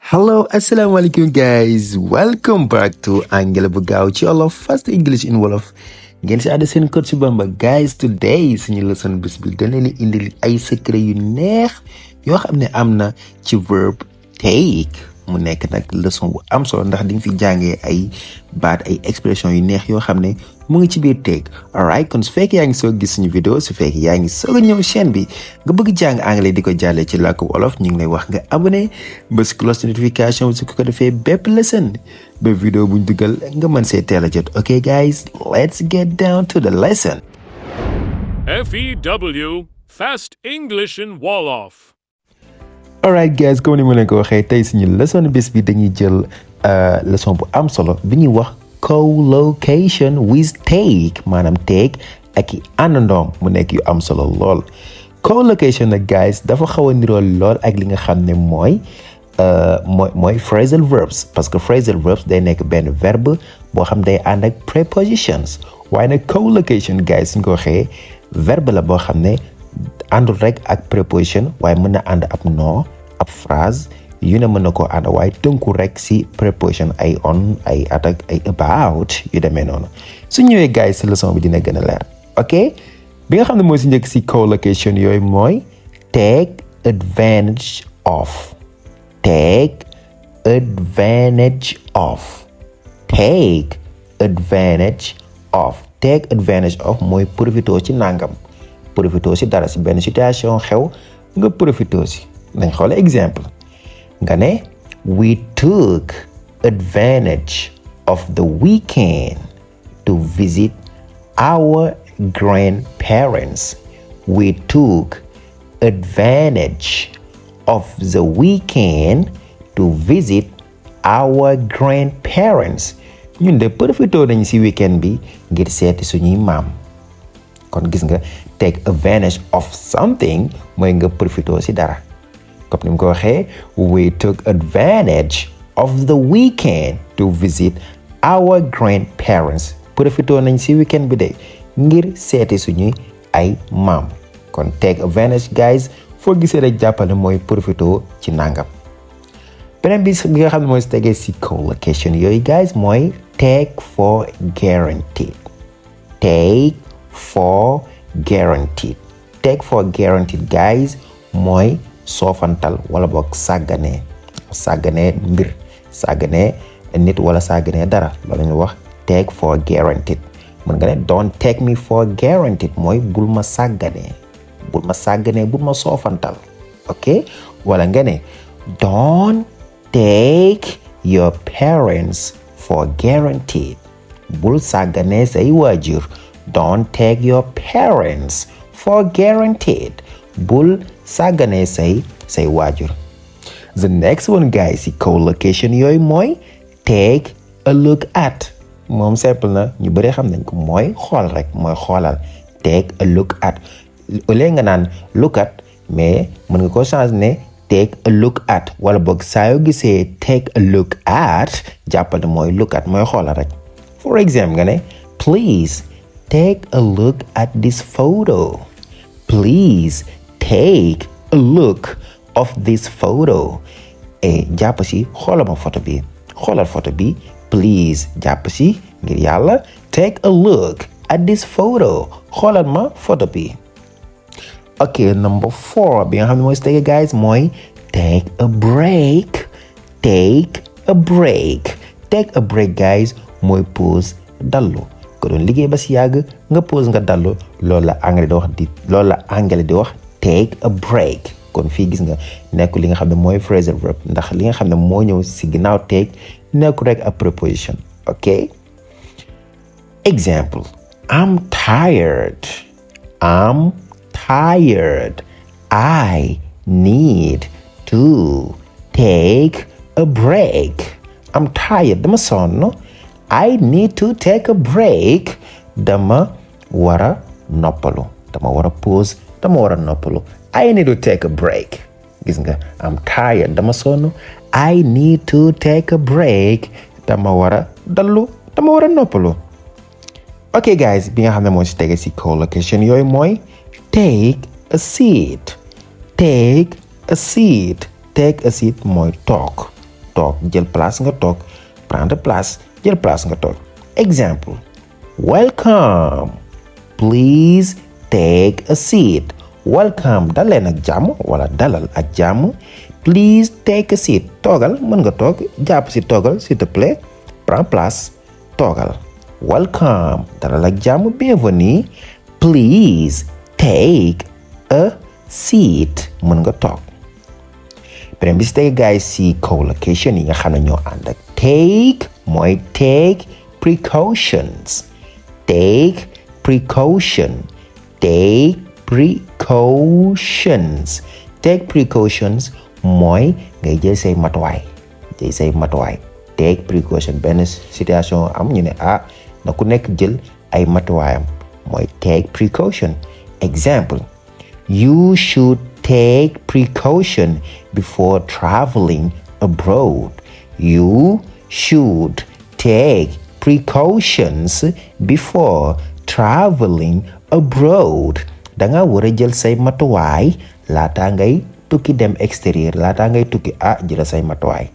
Hello, assalamualaikum guys. Welcome back to Anglais bu gaaw ci Wolof, fast English in Wolof. Ngeen si àdda seen coach Bamba guys. Today suñu leçon bés bi dañ leen indil ay secret yu neex yoo xam ne am na ci verb take. mu nekk nag leçon bu am solo ndax di nga fi jàngee ay baat ay expression yu neex yoo xam ne mu ngi ci biir take. alright kon su fekkee yaa ngi soog gis suñu vidéo su fekkee yaa ngi soog a ñëw chaîne bi nga bëgg jàng anglais di ko jàllee ci làkku wolof ñu ngi lay wax nga abonné bés cloche de notification su ko defee bépp lesson ba vidéo buñ dugal nga mën see teel a jot. ok guys, let's get down to the lesson. F.E.W. Fast English in Wolof. alright guys, comme ni ma leen ko waxee tey suñu leçon bés bi dañuy jël leçon bu am solo bi ñuy wax collocation with take, maanaam take ak i àndandoom mu nekk yu am solo lool. collocation nag guys dafa xaw a niroo lool ak li nga xam ne mooy phrasal verbs, parce que phrasal verbs day nekk benn verbe boo xam day ànd ak prepositions, waaye nag collocation guys suñ ko waxee verbe la boo xam ne àndul rek ak preposition waaye mën na ànd ab nom ab phrase yu ne mën na koo ànd waaye tënku rek si preposition ay on ay attack ay about yu demee noonu. su ñëwee guys si leçon bi dina gën a leer. ok bi nga xam ne mooy si njëkk si collocation yooyu mooy take advantage of. take advantage of. take advantage of. take advantage of mooy profitoo ci nangam. profitoo si dara si benn situation xew nga profitoo si. nañ xool exemple nga ne we took advantage of the weekend to visit our grandparents. we took advantage of the weekend to visit our grandparents. ñun de profitoo nañ si weekend bi ngir seeti suñuy maam. kon gis nga take advantage of something mooy nga profitoo si dara. comme ni mu ko waxee we took advantage of the weekend to visit our grandparents. profitoo nañ si weekend bi de ngir seeti suñuy ay maam. kon take advantage guys foo gisee rek jàppale mooy profitoo ci nangam. beneen bi nga xam ne mooy si tegee si collocation yooyu guys mooy take for guaranteed. take for guaranteed. take for guaranteed guys mooy soofantal wala boog sàgganee mbir sàgganee nit wala sàgganee dara loolu la ñuy wax take for guaranteed. mën nga ne don't take me for guaranteed mooy bul ma sàgganee bul ma soofantal. ok wala nga ne don't take your parents for guaranteed. bul sàgganee say waajur. don't take your parents for guaranteed. bul sàgganee say waajur. the next one guys si collocation yooyu mooy take a look at. moom simple na ñu bëri xam nañ ko mooy xool rek mooy xoolal. take a look at au lieu nga naan look at mais mën nga ko changer ne take a look at wala boog saa yoo gisee take a look at jàppal ne mooy look at mooy xoolal rek. for example nga ne please take a look at this photo. please take a look of this photo. jàpp si xoolal ma photo bi please jàpp si ngir yàlla take a look at this photo. xoolal ma photo bi. ok number 4 bi nga xam ne mooy stay guys mooy take a break. take a break guys mooy pause dallu. ko doon liggéey ba si yàgg nga pause nga dallu loolu la anglais di wax take a break. kon fii gis nga nekku li nga xam ne mooy phrasal verb ndax li nga xam ne moo ñëw si ginnaaw take nekku rek a preposition. ok exemple I'm tired. I need to take a break. I'm tired dama sonn. I need to take a break. dama wara noppalu. dama wara pause. dama wara noppalu. I need to take a break. gis nga I'm tired dama sonn. I need to take a break. dama wara dallu. dama wara noppalu. ok guys bi nga xam ne moo si tege si collocation yooyu mooy take a seat. take a seat mooy toog. toog jël place nga toog prendre place jël place nga toog exemple welcome please take a seat welcome dal leen ak jàmm wala dalal ak jàmm please take a seat toogal mën nga toog jàpp si toogal s'il te plaît prends place toogal welcome dalal ak jàmm bienvenue please take a seat mën nga toog beneen bi si tege guys si collocation yi nga xam ne ñoo ànd ak take mooy take precautions take precaution take precautions take precautions mooy ngay jël say matuwaay take precaution benn situation am ñu ne na ku nekk jël ay matuwaayam mooy take precaution example you should take precaution before traveling abroad you should take precautions before traveling abroad danga war a jël say matuwaay laata ngay tukki dem extérieur laata ngay tukki jël say matuwaay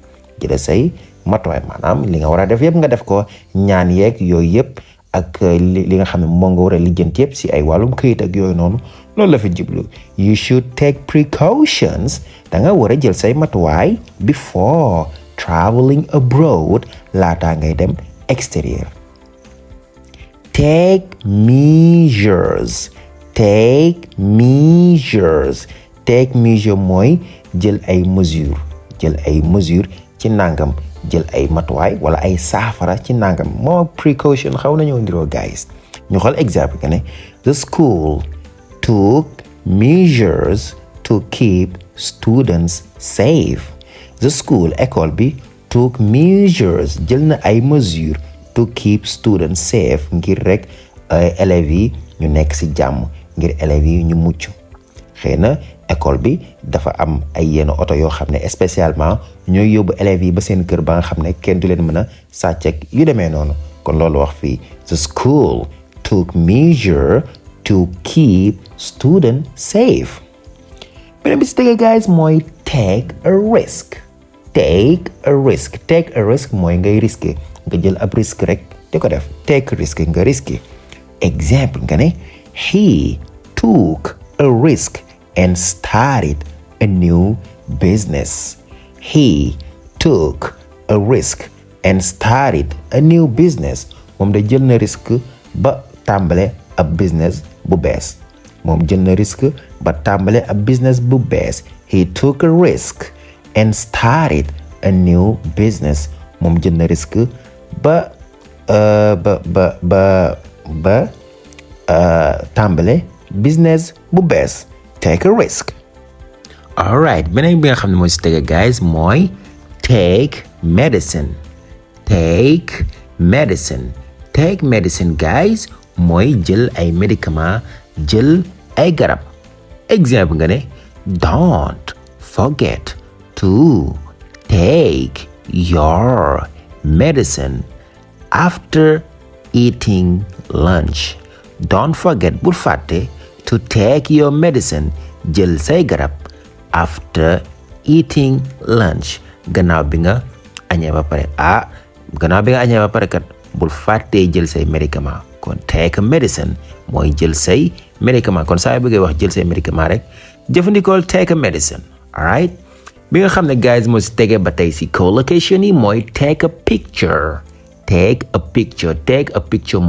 maanaam li nga war a def yëpp nga def ko ñaan yeeg yooyu yëpp ak li nga xam ne moo nga war a lijjanti yëpp si ay wàllum këyit ak yooyu noonu loolu la fi jublu you should take precautions danga war a jël say matuwaay before traveling abroad laata ngay dem extérieur take measures mooy jël ay mesure ci nangam jël ay matuwaay wala ay saafara ci nangam moo precaution xaw nañoo ndiroo guys ñu xool exemple que ne the school took measures to keep students safe the school école bi took measures jël na ay mesures to keep students safe ngir rek élèves yi ñu nekk ci jàmm ngir élèves yi ñu mucc xëy na école bi dafa am ay yenn oto yoo xam ne spécialement ñooy yóbbu élèves yi ba seen kër ba nga xam ne kenn du leen mën a sàcc ak yu demee noonu kon loolu wax fii the school took measure to keep students safe beneen bi si tege guys mooy take a risk mooy ngay risqué nga jël ab risque rek di ko def take risk nga risqué exemple nga ne he took a risk and started a new business. He took a risk and started a new business. Moom da jël na risque ba tàmbale ab business bu bees. He took a risk and started a new business. Moom jël na risque ba tàmbale business bu bees. Take a risk. Alright, beneen bi nga xam ne mooy si tege guys mooy take medicine guys mooy jël ay médicament jël ay garab exemple nga ne don't forget to take your medicine after eating lunch. Don't forget bul fàtte to take your medicine jël say garab after eating lunch gannaaw bi nga añee ba pare kat bul fàttee jël say médicament kon take a medicine mooy jël say médicament kon saa yu bëggee wax jël say médicament rek jëfandikool take a medicine alright bi nga xam ne guys moo si tege ba tey si collocation yi mooy take a picture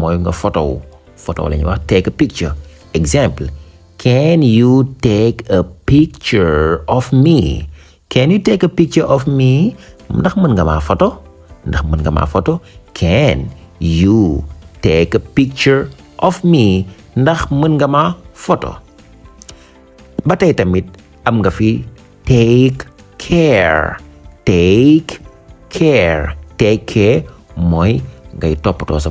mooy nga photo la ñuy wax take a picture example can you take a picture of me ndax mën nga maa photo can you take a picture of me ndax mën nga maa photo ba tey tamit am nga fi take care mooy ngay toppatoo sa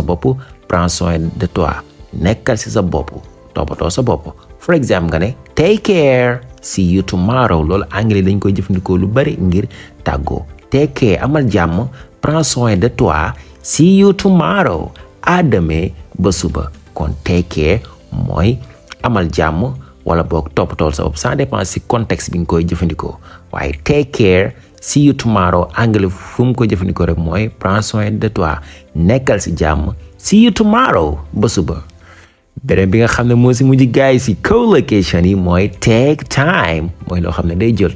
bopp prends soin de toi nekkal ci sa bopp toppatoo sa bopp for example nga ne take care see you tomorrow loolu anglais dañ koy jëfandikoo lu bari ngir tàggoo take care amal jàmm prends soin de toi see you tomorrow à demain ba suba kon take care mooy amal jàmm wala boog toppatoo sa bopp ça dépend si contexte bi nga koy jëfandikoo waaye take care see you tomorrow anglais fu mu ko jëfandikoo rek mooy prends soin de toi nekkal si jàmm see you tomorrow ba suba. beneen bi nga xam ne moo si mujj gars yi si collocation yi mooy take time mooy loo xam ne day jël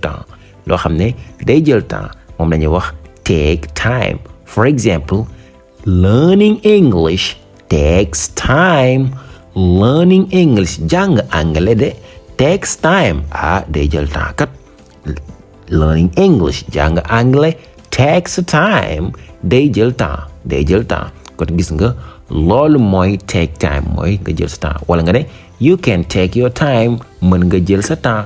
temps moom la ñuy wax take time. For example, learning English takes time. Learning English jàng anglais de takes time day jël temps kat. Learning English jàng anglais takes time day jël temps kon gis nga loolu mooy take time mooy nga jël sa temps wala nga ne you can take your time mën nga jël sa temps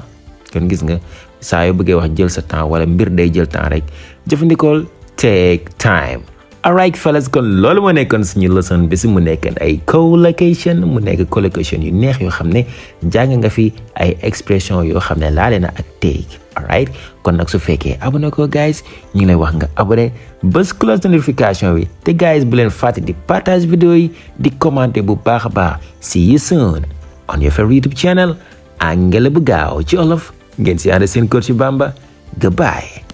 kon gis nga saa yoo bëggee wax jël sa temps wala mbir day jël temps rek jëfandikool take time. Alright fellas, kon loolu moo nekkoon suñu leçon bi si mu nekk ay collocation mu nekk collocation yu neex yoo xam ne jàng nga fi ay expression yoo xam ne laale na ak take. Alright kon nag su fekkee abonné ko guys ñu ngi lay wax nga abonné bës cloche de notification bi te guys bu leen fàtte di partage vidéo yi di commenter bu baax a baax. See you soon on your favorite YouTube channel Anglais bu gaaw ci Wolof ngeen si ànd seen coach Bamba. Goodbye.